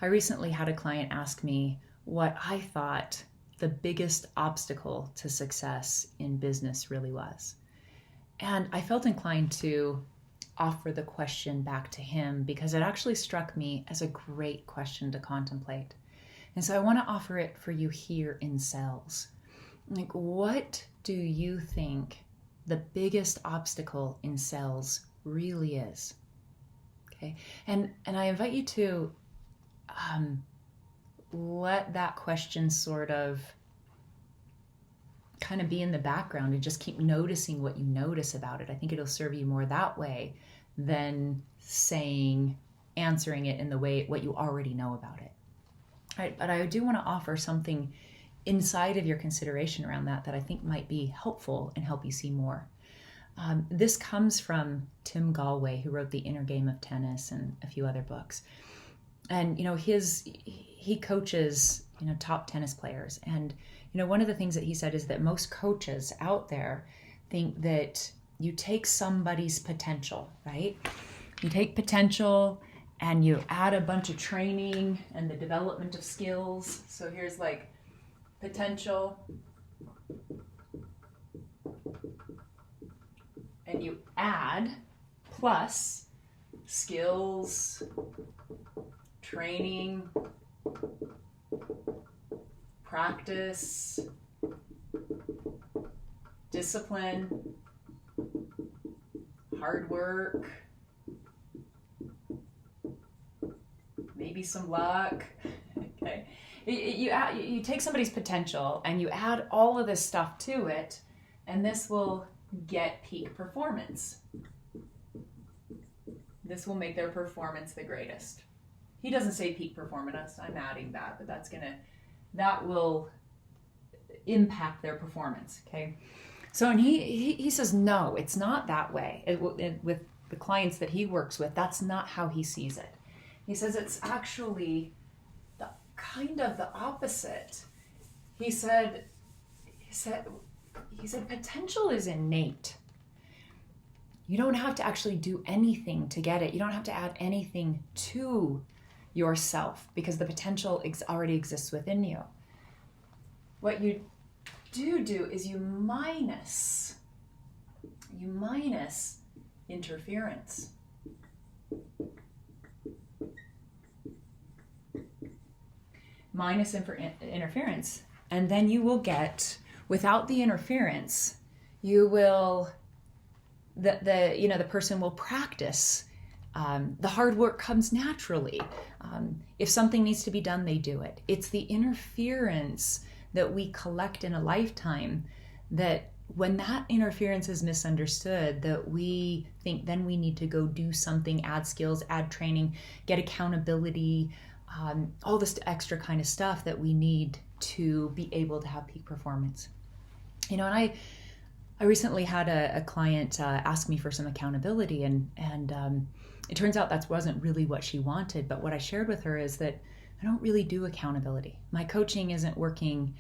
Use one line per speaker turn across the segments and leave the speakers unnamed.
I recently had a client ask me what I thought the biggest obstacle to success in business really was. And I felt inclined to offer the question back to him because it actually struck me as a great question to contemplate. And so I want to offer it for you here in sales. Like, what do you think the biggest obstacle in sales really is? Okay. And I invite you to let that question sort of kind of be in the background and just keep noticing what you notice about it. I think it'll serve you more that way than answering it in the way what you already know about it. All right, but I do want to offer something inside of your consideration around that I think might be helpful and help you see more. This comes from Tim Galway, who wrote The Inner Game of Tennis and a few other books. And he coaches top tennis players, and one of the things that he said is that most coaches out there think that you take somebody's potential, right? You take potential and you add a bunch of training and the development of skills. So here's like potential, and you add plus skills, training, practice, discipline, hard work, maybe some luck. Okay, you take somebody's potential and you add all of this stuff to it, and this will get peak performance. This will make their performance the greatest. He doesn't say peak performance, I'm adding that, but that will impact their performance, okay? So, and he says, no, it's not that way. With the clients that he works with, that's not how he sees it. He says it's actually kind of the opposite. He said potential is innate. You don't have to actually do anything to get it. You don't have to add anything to yourself because the potential already exists within you. What you do is you minus interference. Minus interference, and then you will get, without the interference, you will the person will practice. The hard work comes naturally. If something needs to be done, they do it. It's the interference that we collect in a lifetime that when that interference is misunderstood, that we think then we need to go do something, add skills, add training, get accountability, all this extra kind of stuff that we need to be able to have peak performance. And I recently had a client ask me for some accountability, and it turns out that wasn't really what she wanted. But what I shared with her is that I don't really do accountability. My coaching isn't working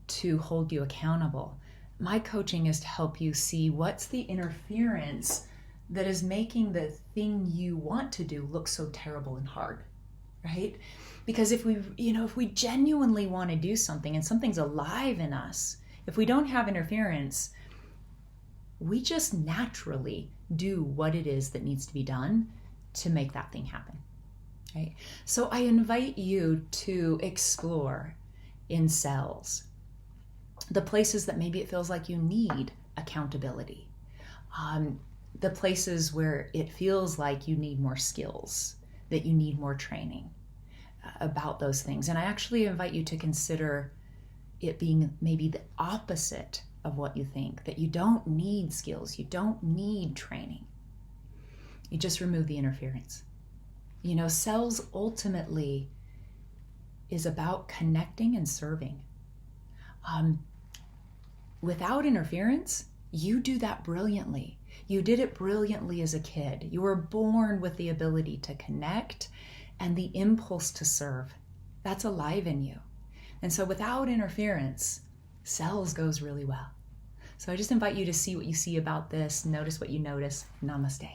to hold you accountable. My coaching is to help you see what's the interference that is making the thing you want to do look so terrible and hard, right? Because if we genuinely want to do something and something's alive in us, if we don't have interference, we just naturally do what it is that needs to be done to make that thing happen, right? So I invite you to explore in sales the places that maybe it feels like you need accountability, the places where it feels like you need more skills, that you need more training about those things. And I actually invite you to consider it being maybe the opposite of what you think, that you don't need skills, you don't need training. You just remove the interference. Sales ultimately is about connecting and serving. Without interference, you do that brilliantly. You did it brilliantly as a kid. You were born with the ability to connect and the impulse to serve. That's alive in you. And so without interference, sales goes really well. So I just invite you to see what you see about this, notice what you notice. Namaste.